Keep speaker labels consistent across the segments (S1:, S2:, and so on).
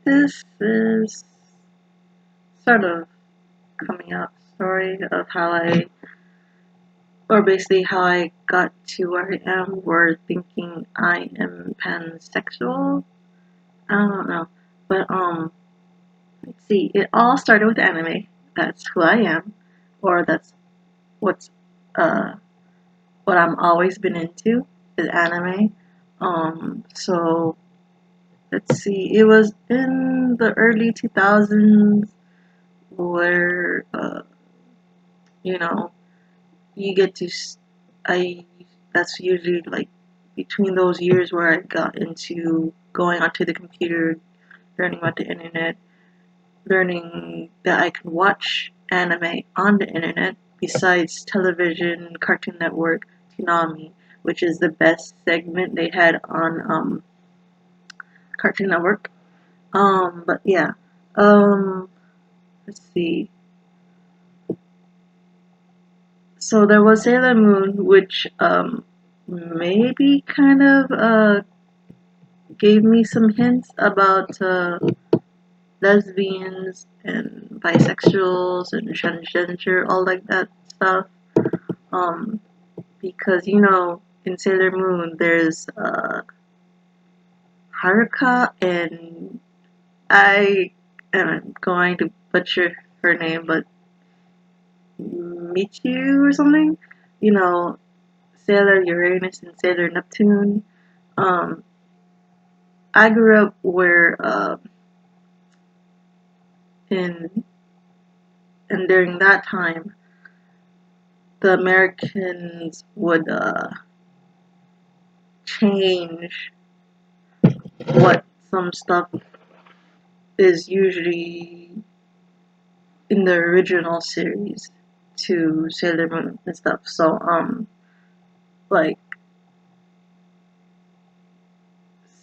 S1: This is sort of coming out story of how or basically how I got to where I am, where thinking I am pansexual. I don't know, but let's see. It all started with anime. That's who I am, or that's what's uh what I'm always been into is anime. So let's see. It was in the early 2000s where you know you get to I that's usually like between those years where I got into going onto the computer, learning about the internet, learning that I can watch anime on the internet besides television, Cartoon Network, Toonami, which is the best segment they had on Cartoon Network. But yeah. Um let's see. So there was Sailor Moon, which maybe kind of gave me some hints about lesbians and bisexuals and transgender, all like that stuff. Um, because in Sailor Moon there's Haruka and I am going to butcher her name, but Michiru or something. You know, Sailor Uranus and Sailor Neptune. Um, I grew up where in and during that time the Americans would change what some stuff is usually in the original series to Sailor Moon and stuff. So like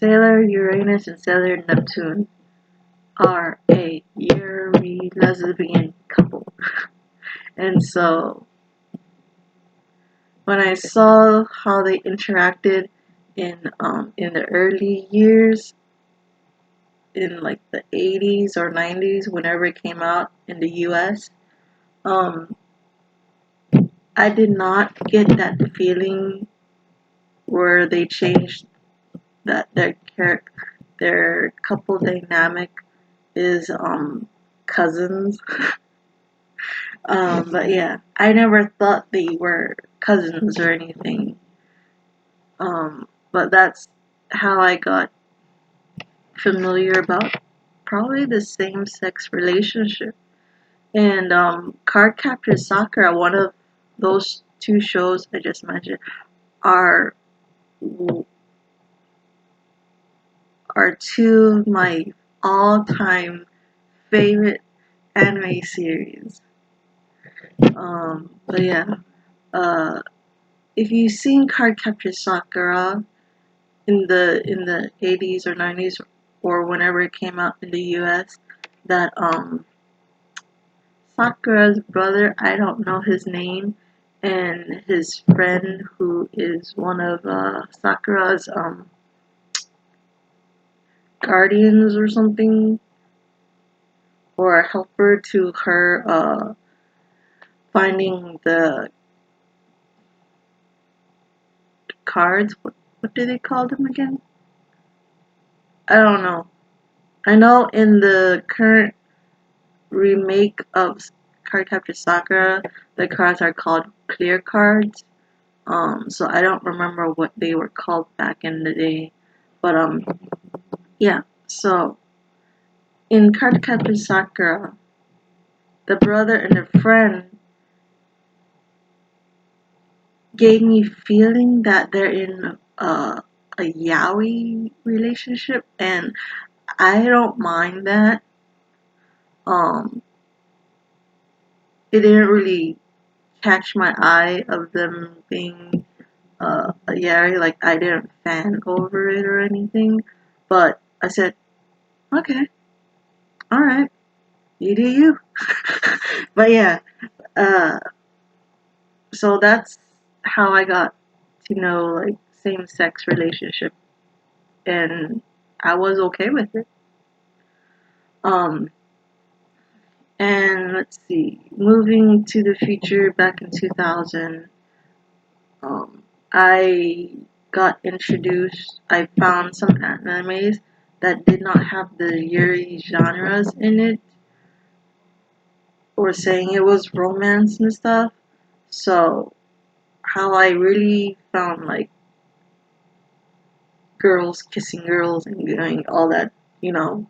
S1: Sailor Uranus and Sailor Neptune are a Yuri lesbian couple. And so when I saw how they interacted in the early years in like the 80s or 90s whenever it came out in the US, um I did not get that feeling where they changed that their couple dynamic is cousins. But yeah, I never thought they were cousins or anything. But that's how I got familiar about probably the same sex relationship. And Cardcaptor Sakura, one of those two shows I just mentioned, are are two of my all-time favorite anime series. But yeah, uh, if you've seen Cardcaptor Sakura in the 80s or 90s or whenever it came out in the U.S., that Sakura's brother, I don't know his name, and his friend who is one of Sakura's guardians or something, or a helper to her finding the cards. What do they call them again? I don't know. I know in the current remake of Cardcaptor Sakura, the cards are called clear cards. So I don't remember what they were called back in the day, but yeah. So in Cardcaptor Sakura, the brother and the friend gave me feeling that they're in a yaoi relationship, and I don't mind that. Um, it didn't really catch my eye of them being a yaoi. Like I didn't fan over it or anything, but I said, okay, all right, you do you. But yeah, uh, so that's how I got to know like same sex relationship, and I was okay with it. Um, and let's see, moving to the future back in 2000, I got introduced, I found some animes that did not have the yuri genres in it, or saying it was romance and stuff. So, how I really found like girls kissing girls and doing all that,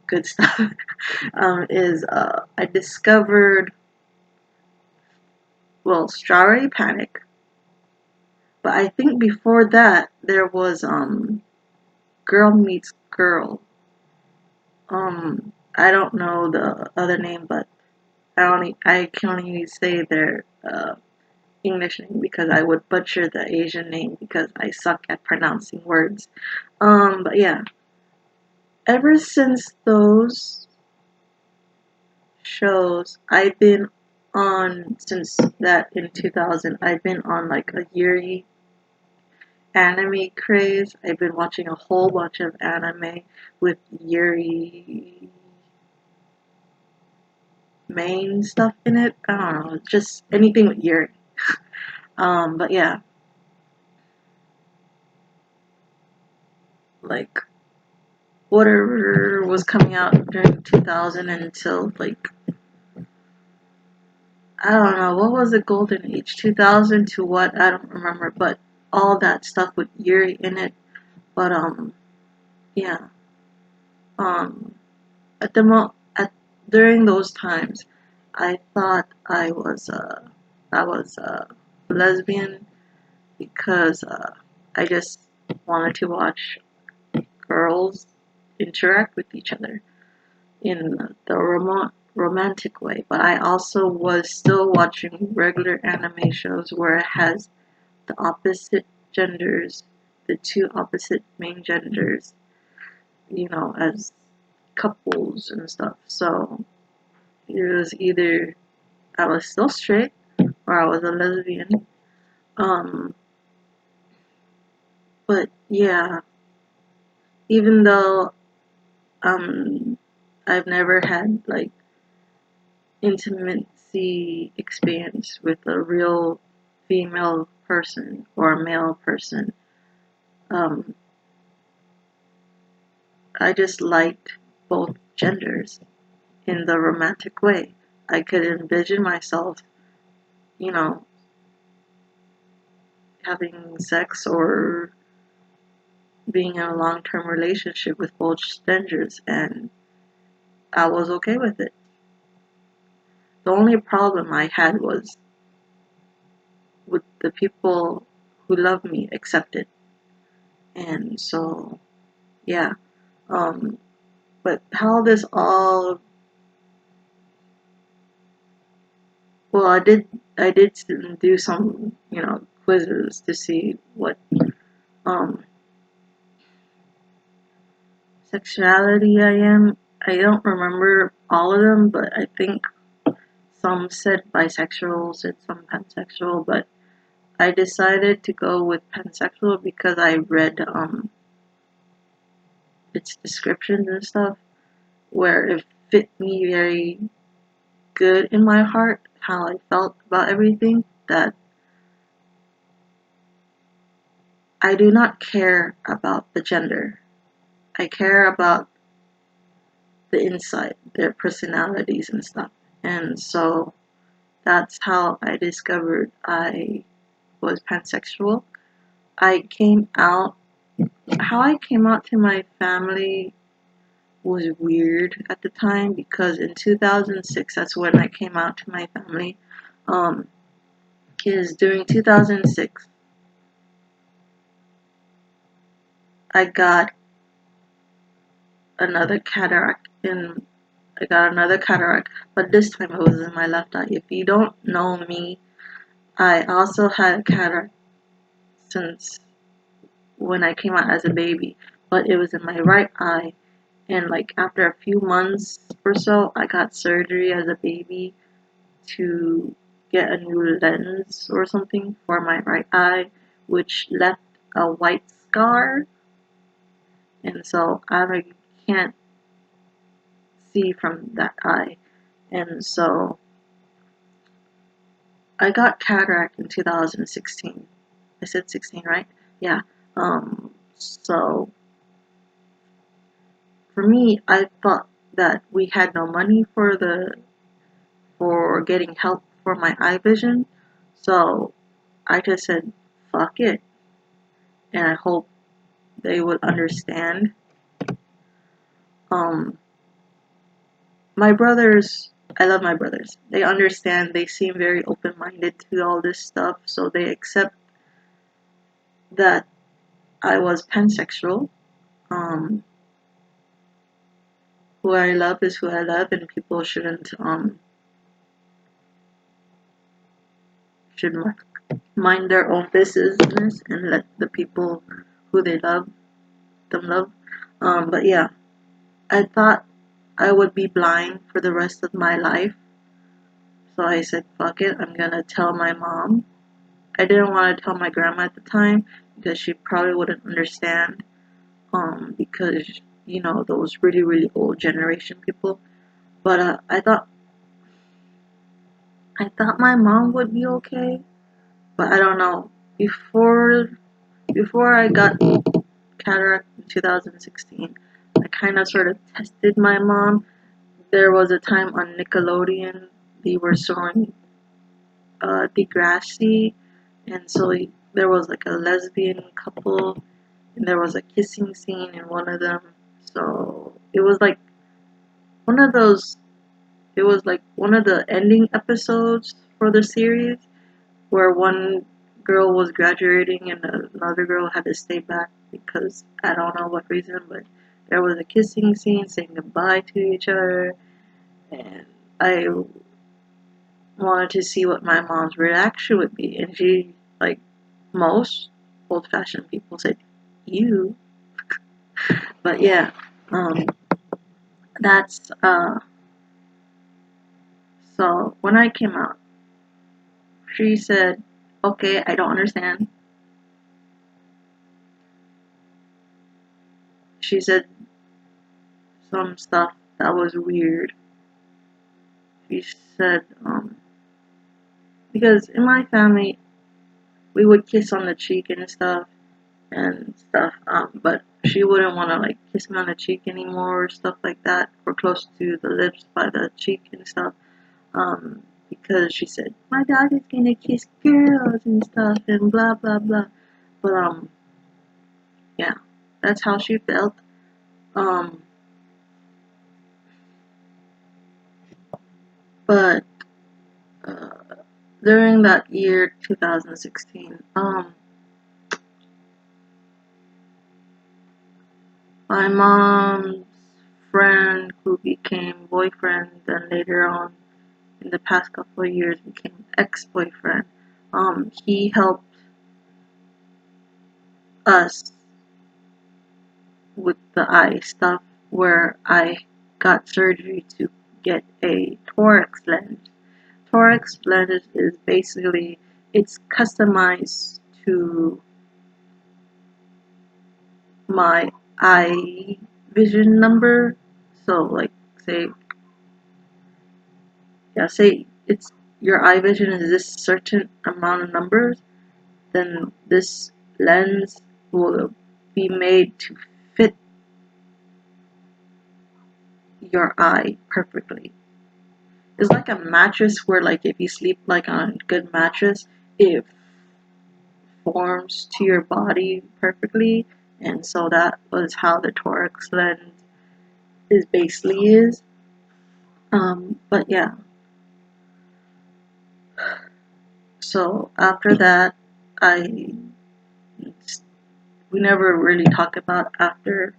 S1: good stuff, is I discovered, well, Strawberry Panic, but I think before that there was Girl Meets Girl. I don't know the other name, but I can only say their English name because I would butcher the Asian name because I suck at pronouncing words. But yeah, ever since those shows, I've been on, since that in 2000, I've been on like a Yuri anime craze. I've been watching a whole bunch of anime with Yuri main stuff in it. I don't know, just anything with Yuri. But yeah, like whatever was coming out during 2000 until like, I don't know, what was the golden age? 2000 to what? I don't remember, but all that stuff with Yuri in it. But yeah. Um, at the during those times, I thought I was lesbian because I just wanted to watch girls interact with each other in the romantic way. But I also was still watching regular anime shows where it has the opposite genders, the two opposite main genders, as couples and stuff. So it was either I was still straight or I was a lesbian. Um, but yeah, even though I've never had like intimacy experience with a real female person or a male person, um, I just liked both genders in the romantic way. I could envision myself, you know, having sex or being in a long term relationship with both genders, and I was okay with it. The only problem I had was with the people who love me accept it. And so, yeah. Um, but how this all, well, I did do some, quizzes to see what, um, sexuality I am. I don't remember all of them, but I think some said bisexual, said some pansexual, but I decided to go with pansexual because I read its descriptions and stuff where it fit me very good in my heart, how I felt about everything, that I do not care about the gender. I care about the inside, their personalities and stuff. And so that's how I discovered I was pansexual. I came out, how I came out to my family was weird at the time because in 2006, that's when I came out to my family. Um, is during 2006, I got another cataract in I got another cataract, but this time it was in my left eye. If you don't know me, I also had a cataract since when I came out as a baby, but it was in my right eye. And like after a few months or so, I got surgery as a baby to get a new lens or something for my right eye, which left a white scar. And so I can't see from that eye. And so I got cataract in 2016. I said 16, right? Yeah. So for me, I thought that we had no money for getting help for my eye vision. So I just said, fuck it. And I hope they would understand. Um, my brothers, I love my brothers. They understand. They seem very open-minded to all this stuff. So they accept that I was pansexual. Um, who I love is who I love, and people should mind their own business and let the people who they love them love. But yeah, I thought I would be blind for the rest of my life, so I said, "Fuck it, I'm gonna tell my mom." I didn't want to tell my grandma at the time because she probably wouldn't understand. Because those really really old generation people. But I thought my mom would be okay. But I don't know. Before I got cataract in 2016, I kind of sort of tested my mom. There was a time on Nickelodeon they were showing Degrassi, and so there was like a lesbian couple, and there was a kissing scene in one of them. So it was like one of those. It was like one of the ending episodes for the series where one girl was graduating and another girl had to stay back because I don't know what reason, but there was a kissing scene saying goodbye to each other, and I wanted to see what my mom's reaction would be, and she, like most old-fashioned people, said, "You." But yeah, um, that's so when I came out, she said, "Okay, I don't understand." She said some stuff that was weird. She said, because in my family, we would kiss on the cheek and stuff, but she wouldn't want to, like, kiss me on the cheek anymore, or stuff like that, or close to the lips by the cheek and stuff, because she said, my dad is gonna kiss girls and stuff, and blah, blah, blah. But, yeah, that's how she felt. Um, but, uh, during that year, 2016, my mom's friend who became boyfriend, then later on in the past couple of years became ex-boyfriend. He helped us with the eye stuff where I got surgery to get a toric lens. Toric lens is basically, it's customized to my eye vision number. So like say say it's your eye vision is this certain amount of numbers, then this lens will be made to fit your eye perfectly. It's like a mattress where, like, if you sleep like on a good mattress, it forms to your body perfectly, and so that was how the toric lens is basically is. But yeah, so after that, I we never really talk about after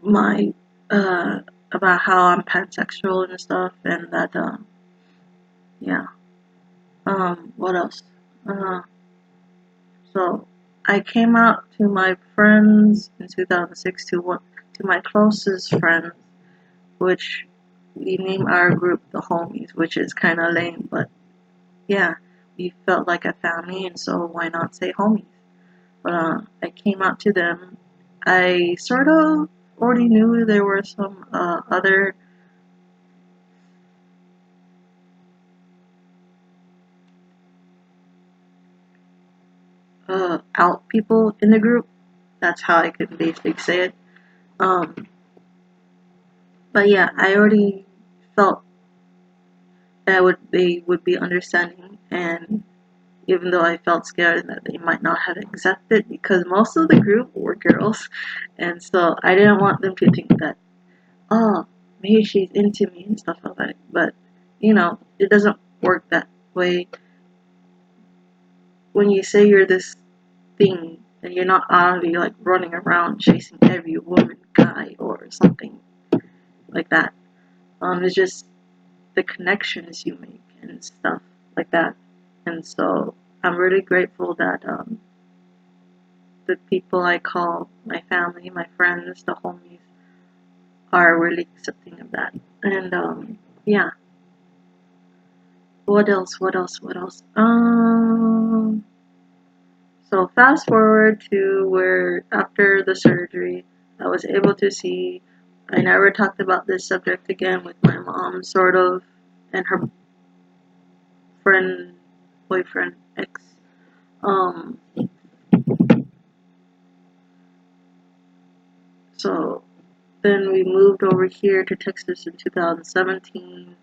S1: my about how I'm pansexual and stuff, and that yeah. What else? Uh, so I came out to my friends in 2006 to my closest friends, which we named our group the homies, which is kind of lame, but yeah, we felt like a family, and so why not say homies? But I came out to them. I sort of already knew there were some other out people in the group. That's how I could basically say it. Um, but yeah, I already felt that they would be understanding, and even though I felt scared that they might not have accepted, because most of the group were girls, and so I didn't want them to think that, oh, maybe she's into me and stuff like that. But it doesn't work that way. When you say you're this thing, and you're not obviously like running around chasing every woman, guy, or something like that. It's just the connections you make and stuff like that. And so I'm really grateful that the people I call my family, my friends, the homies, are really accepting of that. And yeah. What else? What else? What else? So fast forward to where after the surgery, I was able to see. I never talked about this subject again with my mom, sort of, and her friend, boyfriend, ex. Um, so then we moved over here to Texas in 2017.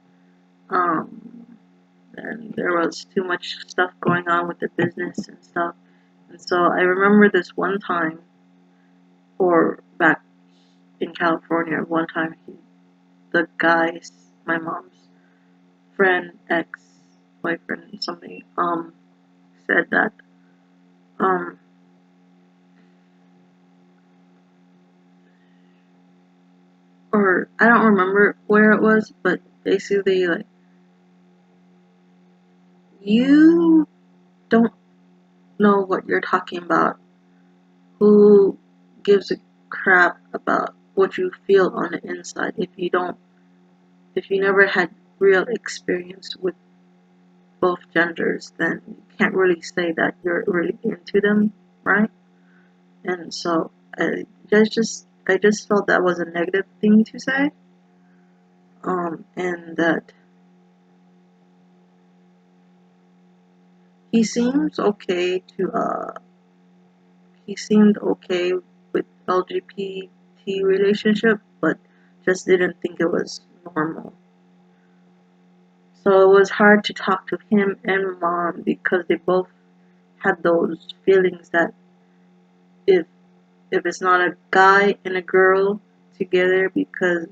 S1: And there was too much stuff going on with the business and stuff. And so I remember this one time, or back in California, one time the guy's, my mom's friend, ex-boyfriend, something, said that, um, or I don't remember where it was, but basically, like, you don't know what you're talking about. Who gives a crap about what you feel on the inside if you never had real experience with both genders, then you can't really say that you're really into them, right? And so I just felt that was a negative thing to say, and that he seems okay to he seemed okay with LGBT relationship, but just didn't think it was normal. So it was hard to talk to him and mom because they both had those feelings that if it's not a guy and a girl together, because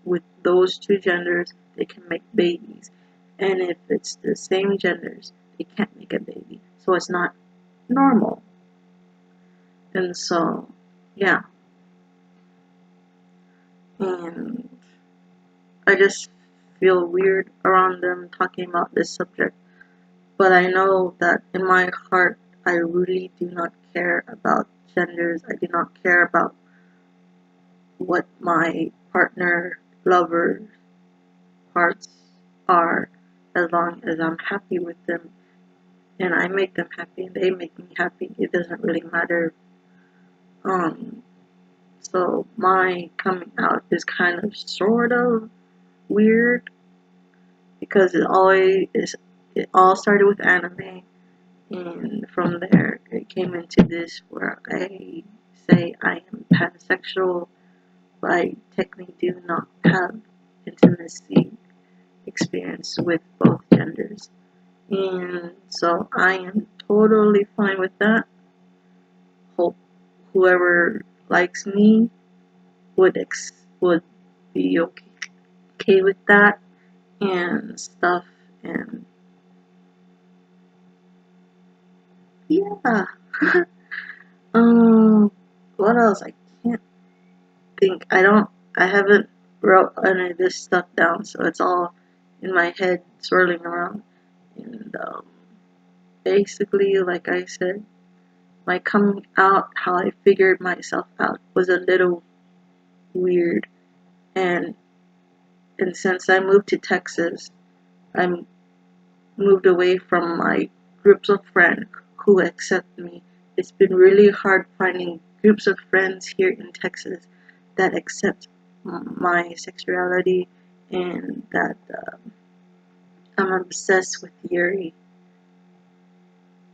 S1: with those two genders they can make babies, and if it's the same genders they can't make a baby, so it's not normal. And so yeah, and I just feel weird around them talking about this subject, but I know that in my heart I really do not care about genders. I do not care about what my partner, lover, hearts are, as long as I'm happy with them and I make them happy and they make me happy. It doesn't really matter. Um, so my coming out is kind of sort of weird because it all started with anime, and from there it came into this where I say I am pansexual, but I technically do not have intimacy experience with both genders. And so I am totally fine with that. Hope whoever likes me would be okay with that and stuff. And yeah. What else? I can't think. I haven't wrote any of this stuff down, so it's all in my head swirling around. And basically, like I said, my coming out, how I figured myself out, was a little weird. And since I moved to Texas, I moved away from my groups of friends who accept me. It's been really hard finding groups of friends here in Texas that accept my sexuality, and that I'm obsessed with theory.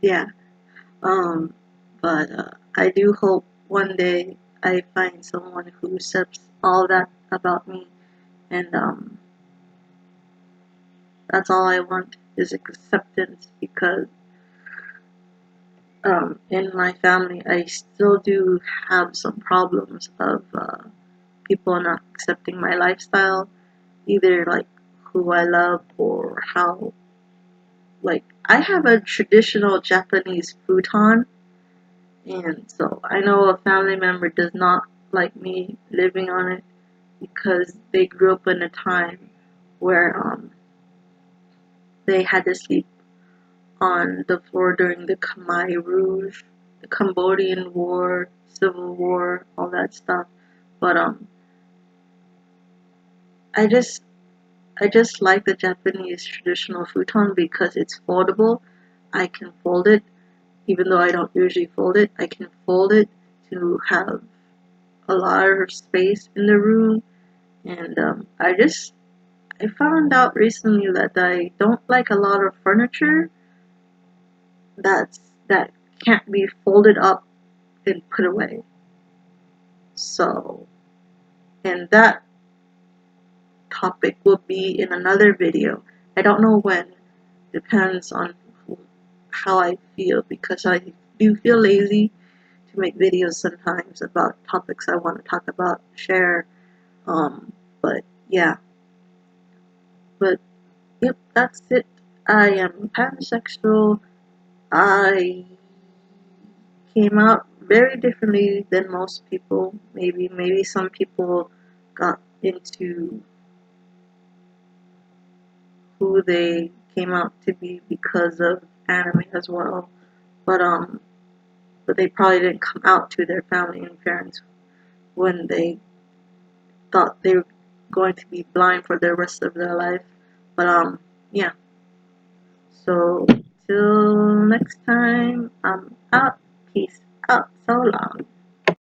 S1: Yeah. Um, but I do hope one day I find someone who accepts all that about me, and that's all I want is acceptance, because in my family I still do have some problems of people not accepting my lifestyle, either like who I love or how, like, I have a traditional Japanese futon, and so I know a family member does not like me living on it because they grew up in a time where they had to sleep on the floor during the Khmer Rouge, the Cambodian War, Civil War, all that stuff. But I just I just like the Japanese traditional futon because it's foldable. I can fold it, even though I don't usually fold it. I can fold it to have a lot of space in the room, and I found out recently that I don't like a lot of furniture that can't be folded up and put away. So, and that topic will be in another video. I don't know when, depends on how I feel, because I do feel lazy to make videos sometimes about topics I want to talk about, share. But yeah, but yep, that's it. I am pansexual. I came out very differently than most people. Maybe some people got into who they came out to be because of anime as well. But but they probably didn't come out to their family and parents when they thought they were going to be blind for the rest of their life. But yeah. So till next time, I'm out. Peace out. So long.